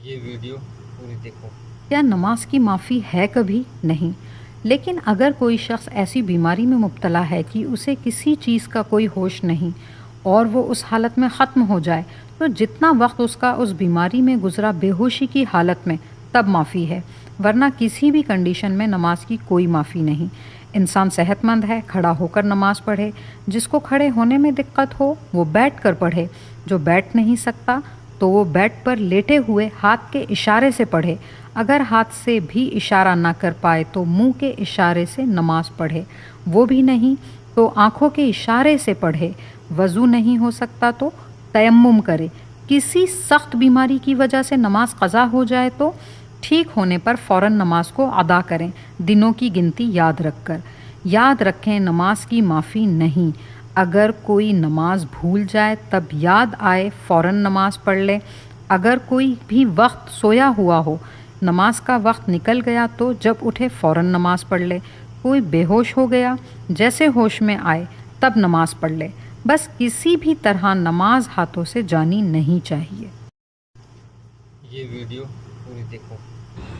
ये वीडियो पूरी देखो। क्या नमाज की माफ़ी है? कभी नहीं। लेकिन अगर कोई शख्स ऐसी बीमारी में मुब्तला है कि उसे किसी चीज़ का कोई होश नहीं और वो उस हालत में ख़त्म हो जाए, तो जितना वक्त उसका उस बीमारी में गुज़रा बेहोशी की हालत में, तब माफ़ी है, वरना किसी भी कंडीशन में नमाज की कोई माफ़ी नहीं। इंसान सेहतमंद है, खड़ा होकर नमाज पढ़े। जिसको खड़े होने में दिक्कत हो वो बैठ कर पढ़े। जो बैठ नहीं सकता तो वो बेड पर लेटे हुए हाथ के इशारे से पढ़े। अगर हाथ से भी इशारा ना कर पाए तो मुंह के इशारे से नमाज पढ़े। वो भी नहीं तो आँखों के इशारे से पढ़े। वज़ू नहीं हो सकता तो तयम्मुम करे। किसी सख्त बीमारी की वजह से नमाज क़ज़ा हो जाए तो ठीक होने पर फ़ौरन नमाज को अदा करें, दिनों की गिनती याद रखकर। याद रखें, नमाज की माफ़ी नहीं। अगर कोई नमाज भूल जाए तब याद आए फ़ौरन नमाज पढ़ ले। अगर कोई भी वक्त सोया हुआ हो, नमाज का वक्त निकल गया तो जब उठे फ़ौरन नमाज पढ़ ले। कोई बेहोश हो गया, जैसे होश में आए तब नमाज पढ़ ले। बस किसी भी तरह नमाज हाथों से जानी नहीं चाहिए। ये वीडियो पूरी देखो।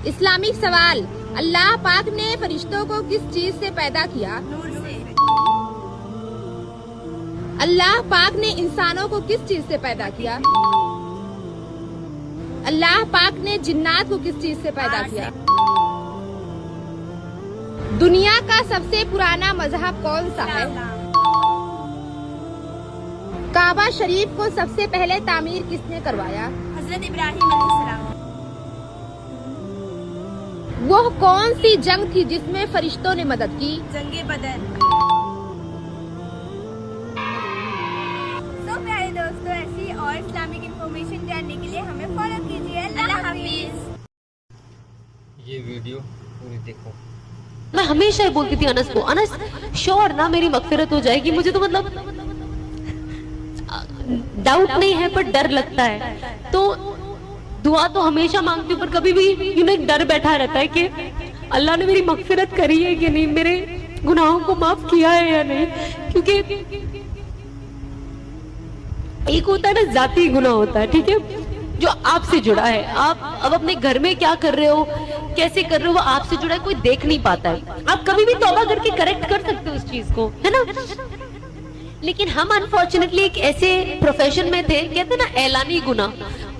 इस्लामिक सवाल, अल्लाह पाक ने फरिश्तों को किस चीज से पैदा किया? नूर से। अल्लाह पाक ने इंसानों को किस चीज से पैदा किया? अल्लाह पाक ने जिन्नात को किस चीज से पैदा किया? दुनिया का सबसे पुराना मजहब कौन सा है? काबा शरीफ को सबसे पहले तामीर किसने करवाया? हजरत इब्राहिम अलैहिस्सलाम। वो कौन सी जंग थी जिसमें फरिश्तों ने मदद की? जंगे बदर। तो प्यारे दोस्तों, ऐसी और इस्लामिक इंफॉर्मेशन जानने के लिए हमें फॉलो कीजिए। अल्लाह हाफिज। ये वीडियो पूरी देखो। मैं हमेशा ही बोलती थी अनस को, अनस श्योर ना मेरी मगफिरत हो जाएगी। मुझे तो मतलब डाउट नहीं है पर डर लगता है। तो दुआ तो हमेशा मांगती हूँ पर कभी भी एक डर बैठा रहता है कि अल्लाह ने मेरी मगफिरत करी है कि नहीं, मेरे गुनाहों को माफ किया है या नहीं। क्योंकि एक होता है ना जाती गुनाह होता है, ठीक है, जो आपसे जुड़ा है। आप अब अपने घर में क्या कर रहे हो, कैसे कर रहे हो, वो आपसे जुड़ा है, कोई देख नहीं पाता है। आप कभी भी तौबा करके करेक्ट कर सकते हो उस चीज को, है ना। लेकिन हम अनफॉर्चुनेटली एक ऐसे प्रोफेशन में थे, कहते ना ऐलानी गुनाह,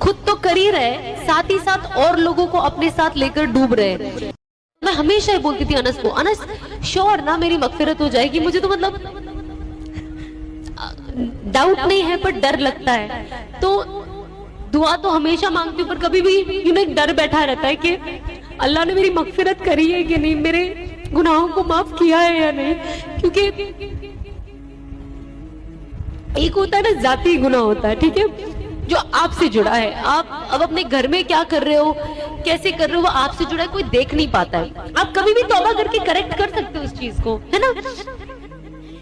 खुद तो कर ही रहे, साथ ही साथ और लोगों को अपने साथ लेकर डूब रहे। मैं हमेशा ही बोलती थी अनस को, अनस श्योर ना मेरी मगफिरत हो जाएगी। मुझे तो मतलब डाउट नहीं है पर डर लगता है। तो दुआ तो हमेशा maंगती हूँ पर कभी भी एक डर बैठा रहता है कि अल्लाह ने मेरी मगफिरत करी है कि नहीं, मेरे गुनाहों को माफ किया है या नहीं। क्योंकि एक होता है ना जाती गुनाह होता है, ठीक है, जो आपसे जुड़ा है। आप अब अपने घर में क्या कर रहे हो, कैसे कर रहे हो, वो आपसे जुड़ा है, कोई देख नहीं पाता है। आप कभी भी तौबा करके करेक्ट कर सकते हो उस चीज को, है ना।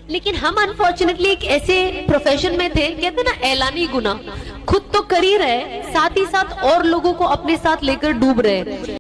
लेकिन हम अनफॉर्चुनेटली एक ऐसे प्रोफेशन में थे, कहते ना ऐलानी गुनाह, खुद तो कर ही रहे, साथ ही साथ और लोगों को अपने साथ लेकर डूब रहे।